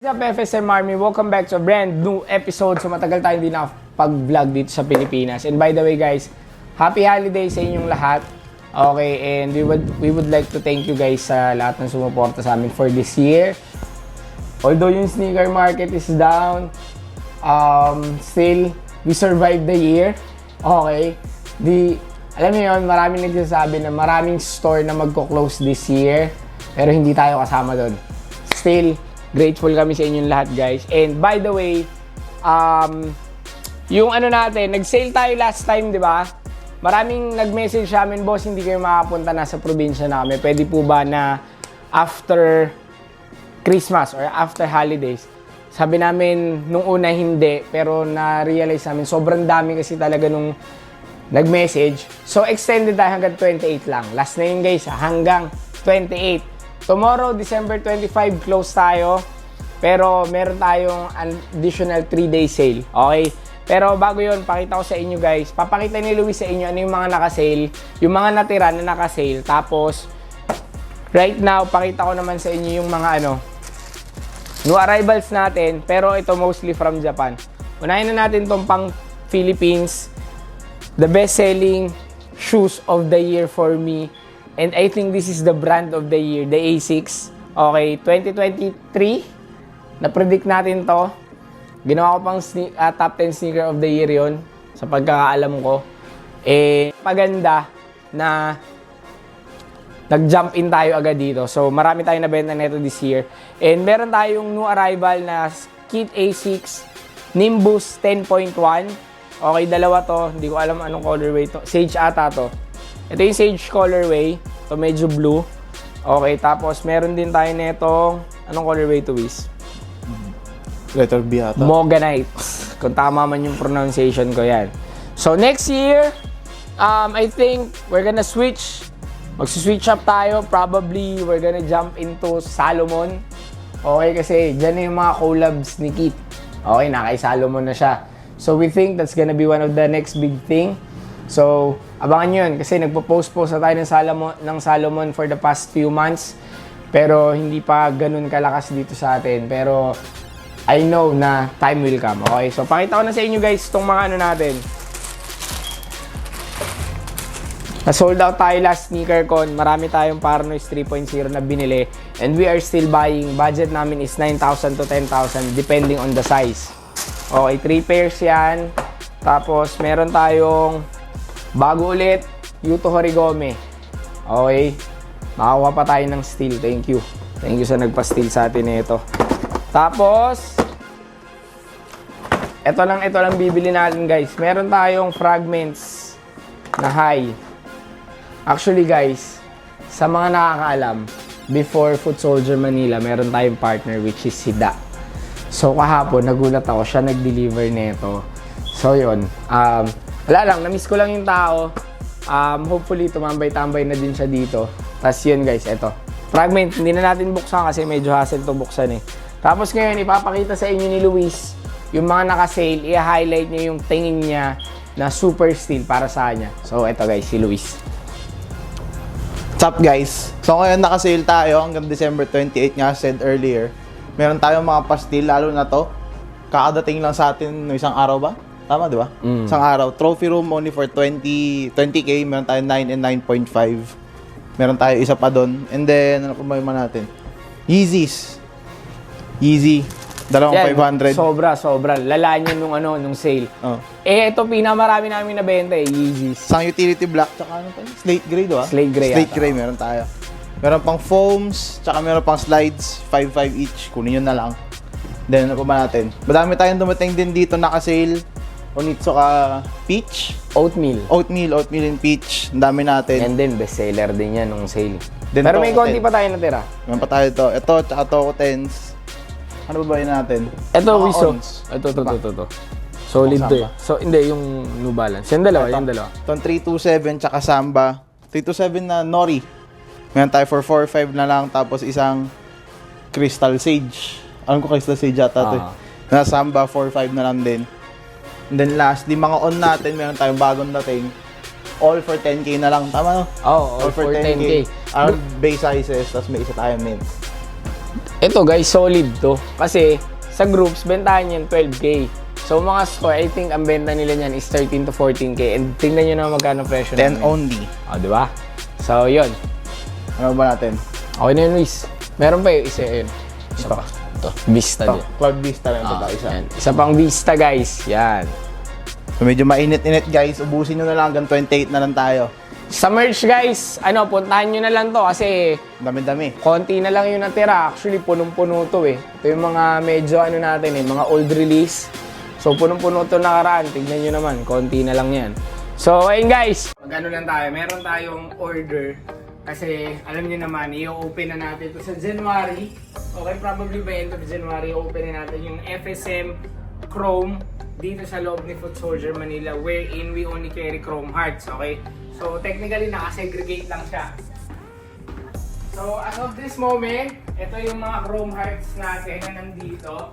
What's up, FSM Army? Welcome back to a brand new episode. So matagal tayo hindi nakapag-vlog dito sa Pilipinas. And by the way guys, happy holidays sa inyong lahat. Okay, and we would like to thank you guys sa lahat ng sumuporta sa amin for this year. Although yung sneaker market is down, still, we survived the year. Okay, alam mo yun, maraming nagsasabi na maraming store na magko-close this year, pero hindi tayo kasama doon. Still, grateful kami sa inyong lahat, guys. And by the way, yung ano natin, nag-sale tayo last time, di ba? Maraming nag-message sa amin, boss, hindi kayo makapunta, nasa probinsya na kami. Pwede po ba na after Christmas or after holidays? Sabi namin, nung una hindi, pero na-realize namin, sobrang dami kasi talaga nung nag-message. So, extended tayo hanggang 28 lang. Last na yun, guys, hanggang 28. Tomorrow, December 25, close tayo. Pero meron tayong additional 3-day sale. Okay? Pero bago yun, pakita ko sa inyo guys. Papakita ni Luis sa inyo ano yung mga naka-sale. Yung mga natira na naka-sale. Tapos, right now, pakita ko naman sa inyo yung mga new arrivals natin. Pero ito mostly from Japan. Unahin na natin tong pang Philippines. The best-selling shoes of the year for me. And I think this is the brand of the year, the A6. Okay, 2023. Na-predict natin to. Ginawa ko pang top 10 sneaker of the year yon sa pagkakaalam ko. Paganda na nag-jump in tayo agad dito. So, marami tayong nabenta nito this year. And meron tayong new arrival na Kit A6 Nimbus 10.1. Okay, dalawa to. Hindi ko alam anong colorway to. Sage ata to. Ito yung Sage colorway. Ito medyo blue. Okay, tapos meron din tayo netong anong colorway to, Wiz? Letter B ata. Moganite. Kung tama man yung pronunciation ko yan. So, next year, I think we're gonna switch. Magsi-switch up tayo. Probably, we're gonna jump into Salomon. Okay, kasi dyan na yung mga collabs ni Kit. Okay, nakay Salomon na siya. So, we think that's gonna be one of the next big thing. So, abangan yun kasi nagpo-post-post na tayo ng Salomon for the past few months. Pero hindi pa ganun kalakas dito sa atin. Pero I know na time will come. Okay, so pakita ko na sa inyo guys itong mga natin. Na-sold out tayo last sneaker con. Marami tayong Paranoise 3.0 na binili. And we are still buying. Budget namin is 9,000 to 10,000 depending on the size. Okay, 3 pairs yan. Tapos meron tayong bago ulit, Yuto Horigome. Okay. Makakuha pa tayo ng steel. Thank you. Thank you sa nagpa-steel sa atin nito. Tapos, ito lang bibili natin guys. Meron tayong fragments na high. Actually guys, sa mga nakakaalam, before Foot Soldier Manila, meron tayong partner which is si Da. So kahapon, nagulat ako, siya nag-deliver nito. So yun, wala lang, na-miss ko lang yung tao. Hopefully, tumambay-tambay na din siya dito. Tapos yun guys, eto. Fragment, hindi na natin buksan kasi medyo hassle to buksan eh. Tapos ngayon, ipapakita sa inyo ni Luis yung mga naka-sale. I-highlight niya yung tingin niya na super steel para sa kanya. So eto guys, si Luis. What's up guys? So ngayon naka-sale tayo hanggang December 28 nga said earlier. Meron tayong mga pastil, lalo na to. Kakadating lang sa atin no isang araw ba? Tama, di ba? Isang araw. Trophy room only for 20K. Meron tayo 9 and 9.5. Meron tayo isa pa doon. And then, ano pa ba yung natin? Yeezys. Yeezy. Dalawang Yan, 500. Sobra. Lala niya nung sale. Oh. Ito pinakamarami namin nabenta eh, Yeezys. Isang utility black, tsaka ano pa? Slate gray, di ba? Slate gray Slate ata. gray, meron tayo. Meron pang foams, tsaka meron pang slides. 5.5 each. Kunin nyo na lang. Then, ano pa ba natin? Madami tayong dumating din dito naka-sale. Onitsuka Peach. Oatmeal and peach. Ang dami natin. and then bestseller din yan nung sale. Then Pero may Toko konti 10. pa tayo natira. Meron pa tayo ito. Ito, tsaka Toko 10s. Ano ba ba yun natin? Ito, Mga Wiso. ons. Ito. Solid to eh. Samba. So, hindi, yung New Balance. Yung dalawa. Itong 327 tsaka Samba. 327 na Nori. Meron tayo for 4.5 na lang. Tapos isang Crystal Sage. Alam ko Crystal Sage yata ito eh. Na Samba, 4.5 na lang din. And then lastly, mga on natin, meron tayong bagong dating. All for 10K na lang. Tama no? All for 10K. Our base sizes, tapos may isa tayong mint. Ito guys, solid to. Kasi sa groups, bentahan yan 12K. So mga store, I think ang benta nila niyan is 13 to 14K. And tingnan nyo na magkano presyo 10 namin. only. O, di ba? So, yun. Ano ba natin? Okay na yun, Luis. Meron pa yung isa yun. Isa pa. Ito, Vista Ito, din. Cloud Vista lang ito isa. Yan. Isa pang Vista, guys. Yan. So medyo mainit-init guys, ubusin nyo na lang hanggang 28 na lang tayo. Sa merch, guys, puntahan nyo na lang to kasi Dami-dami. konti na lang yung natira. Actually, punong-puno to eh. Ito yung mga medyo natin eh, mga old release. So, punong-puno to nakaraan. Tignan nyo naman, konti na lang yan. So, ayun guys. Mag-ano lang tayo, meron tayong order. Kasi, alam nyo naman, i-open na natin to sa January. Okay, probably by end of January, open na natin yung FSM Chrome dito sa loob ni Foot Soldier Manila, wherein we only carry Chrome Hearts, okay? So, technically, nakasegregate lang siya. So, as of this moment, ito yung mga Chrome Hearts natin na nandito.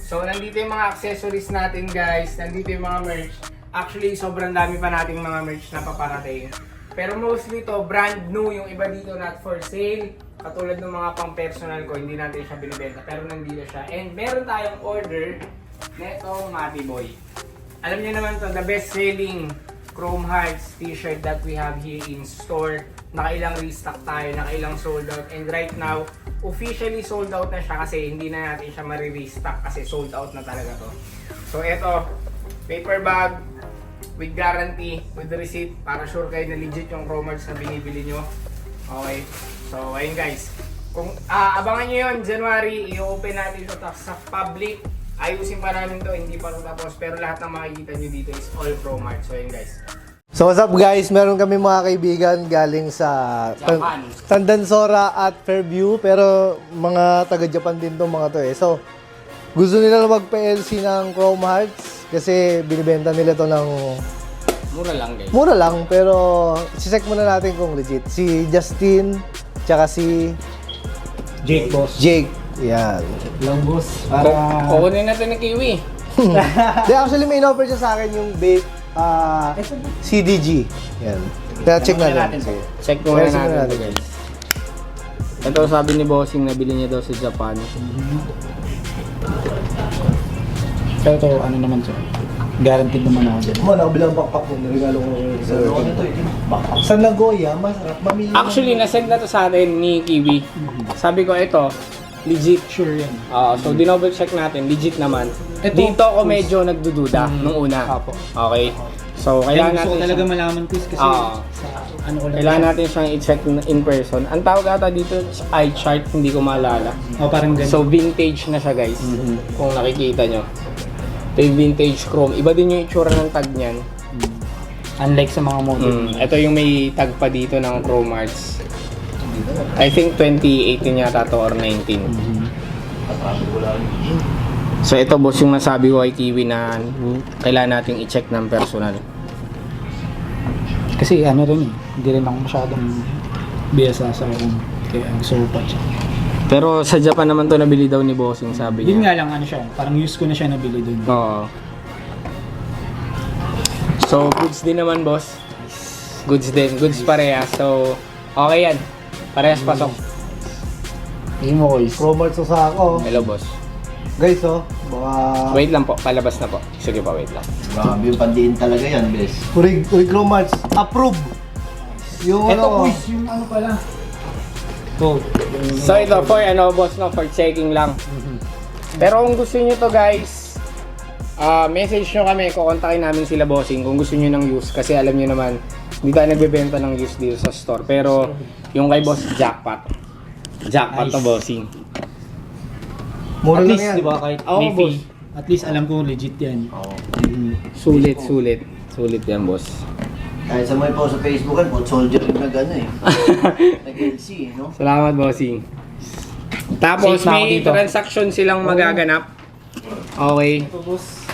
So, nandito yung mga accessories natin, guys. Nandito yung mga merch. Actually, sobrang dami pa nating mga merch na paparating. Pero mostly to brand new. Yung iba dito not for sale. Katulad ng mga pang-personal ko, hindi natin siya binibenta. Pero nandito siya. And meron tayong order netong Mati Boy. Alam niyo naman to, the best-selling Chrome Hearts t-shirt that we have here in store. Nakailang restock tayo, nakailang sold out. And right now, officially sold out na siya kasi hindi na natin siya marirestock kasi sold out na talaga to. So eto, paper bag with guarantee, with receipt para sure kayo na legit yung Chrome Hearts na binibili nyo. Okay, so ayun guys. Kung abangan nyo yun, January, i-open natin ito sa public. Ayusin pa namin to, hindi pa ito tapos. Pero lahat ng makikita nyo dito is all Chrome Hearts. So ayun guys. So what's up guys? Meron kami mga kaibigan galing sa Japan. Tandansora at Fairview pero mga taga Japan din tong mga to eh. So gusto nila magpa-LC ng Chrome Hearts kasi binibenta nila to ng Mura lang guys. mura lang pero check muna natin kung legit. Si Justin tsaka si Jake, boss. Jake. Yan. Lang, boss. Kukunin natin ng Kiwi. Di actually may offer siya sa akin yung vape CDG. Yan. Kaya check natin. Check muna Check muna natin natin. guys. Ito sabi ni Bossing, nabili niya daw sa Japan. Pero ito, ano naman siya? Guaranteed naman ako dyan. Mo, nakabilang backpack ko. Nirigalo ko sa Sa Nagoya, masarap mamili. Actually, nasend na to sa atin ni Kiwi. Sabi ko, ito, legit. Sure yan. So, dinoble check natin, legit naman. Ito, Dito ako medyo nagdududa nung una. Apo. Okay. So, Kaya kailangan gusto ko natin talaga siyang, malaman, Chris, kasi Oo. sa ano ko lang. kailangan natin siyang i-check in person. Ang tawag ata dito, eye chart, hindi ko maalala. O, parang ganun. So, vintage na siya guys. Kung nakikita nyo. Ito yung vintage Chrome. Iba din yung itsura ng tag niyan. Unlike sa mga model. Ito yung may tag pa dito ng Chrome Hearts. I think 2018 yata to or 19. So ito boss yung nasabi ko kay Kiwi na kailangan nating i-check ng personal. Kasi ano rin eh, hindi rin ako masyadong biyasa sa kung kaya gusto ko pa siya. Pero sa Japan naman to nabili daw ni Bossing, sabi Yun niya. nga lang ano siya, parang use ko na siya nabili dun. Oo. So goods din naman boss. Goods din, goods parehas. So okay yan. Parehas pasok. Hindi mo guys. Chrome Hearts sa ako. Hello boss. Guys, oh. Baka... Wait lang po, palabas na po. Sige pa, wait lang. Grabe yung pandiin talaga yan, bes. Urig Chrome Hearts. Approve. Yung Ito ano... boys, yung ano pala. Ito. So ito for boss no, for checking lang. Pero kung gusto niyo to guys, message nyo kami, kukontakin namin sila Bossing kung gusto niyo ng use kasi alam niyo naman hindi tayo nagbebenta ng use dito sa store. Pero yung kay boss jackpot. Jackpot to Nice. Bossing. Mura At lang least, yan. di ba, kahit Oo, may boss. fee, at least alam ko legit yan. Sulit. Sulit yan boss. Kahit sa mga po sa Facebook, Foot Soldier yung nag-ano eh. Nag-LC eh, no? Salamat Bossing. Tapos Safe na ako may dito. transaction silang magaganap. Okay. Ito boss,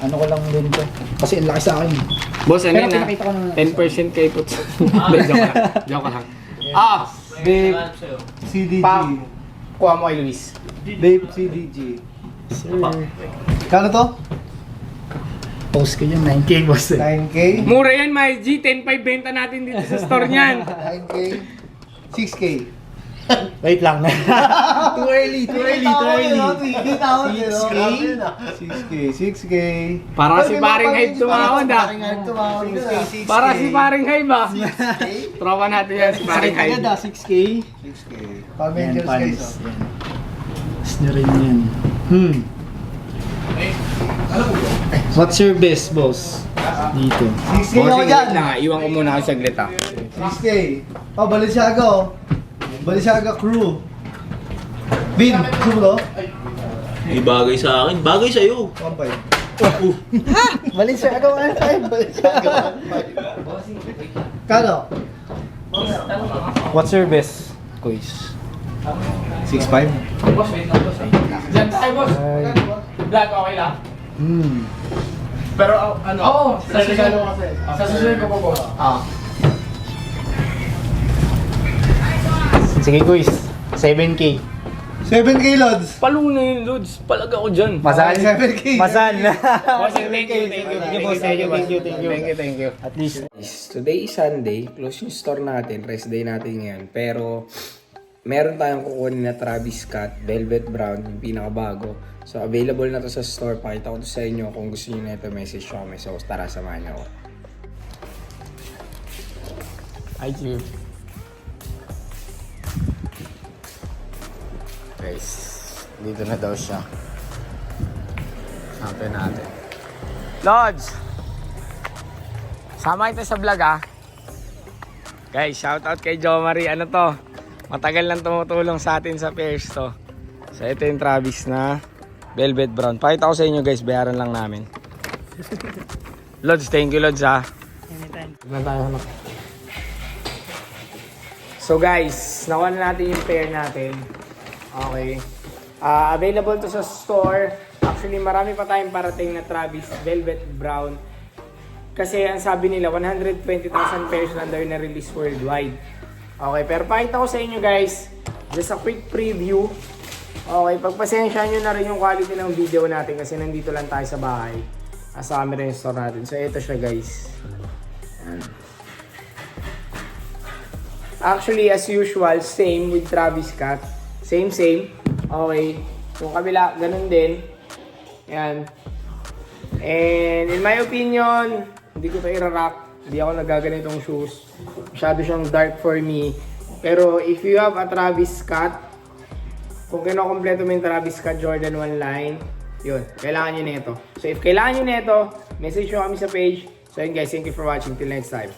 ano ko lang din to. Kasi ang laki sa akin. Boss, ano Pero yun pinakita ko naman. 10% kay put. Hindi, joke lang. Joke lang. Vape CDG. Pam. Kuha mo kay Luis. Vape CDG. Sir, Kano to? post ko yun, 9K boss eh. 9K? Mura yan, my G. 10.5 benta natin dito sa store niyan. 9K? 6K? Wait lang. Too early. 6K. Para si paring hype tumawad ah. Para si paring hype ah. Tropa natin yan si paring hype. 6K. Pamangers guys. Tapos na rin yan. What's your best, boss? Dito. 6K ako Bossing, dyan. wait lang ah. Iwan ko muna ako saglit ah. 6K. Oh, Balenciaga oh. Balenciaga crew. Bin, gusto mo to? May bagay sa akin. Bagay sa'yo. 1.5. Balenciaga 1.5. Balenciaga 1.5. Kano? What's your best, quiz? 6'5". Diyan tayo boss. Vlog okay lang? Pero ano? Oo, sa susunod ko po boss. Sige, quiz. 7K. 7K lods. Palo na yung loads. Palag ako dyan. Masal. 7K. Masal. Bossing, thank you. Thank you. At least. Today is Sunday. Close yung store natin. Rest day natin ngayon. Pero meron tayong kukunin na Travis Scott Velvet Brown, yung pinakabago. So available na to sa store. Pakita ko to sa inyo. Kung gusto niyo na ito, message ko kami. So tara, samahan niyo ako. Hi, Chief. Guys, dito na daw siya. Hanapin natin. Lods! Sama ito sa vlog ah. Guys, shoutout kay Jo Marie. Ano to? Matagal lang tumutulong sa atin sa pairs to. So ito yung Travis na Velvet Brown. Pakita ko sa inyo guys, bayaran lang namin. Lods, thank you Lods ha. Anytime. So guys, nakuha na natin yung pair natin. Okay. Available to sa store. Actually, marami pa tayong parating na Travis Velvet Brown. Kasi ang sabi nila, 120,000 pairs lang daw yung na-release worldwide. Okay, pero pakita ko sa inyo guys, just a quick preview. Okay, pagpasensya nyo na rin yung quality ng video natin kasi nandito lang tayo sa bahay. Sa camera yung store natin. So, ito siya guys. Ayan. Actually, as usual, same with Travis Scott. Same. Okay. Yung kabila, ganun din. Ayan. And in my opinion, hindi ko ito i-rock. Hindi ako nagaganitong shoes. Masyado siyang dark for me. Pero if you have a Travis Scott, kung kinokompleto mo yung Travis Scott Jordan 1 line, yun, kailangan nyo na ito. So if kailangan nyo na ito, message nyo kami sa page. So yun guys, thank you for watching. Till next time.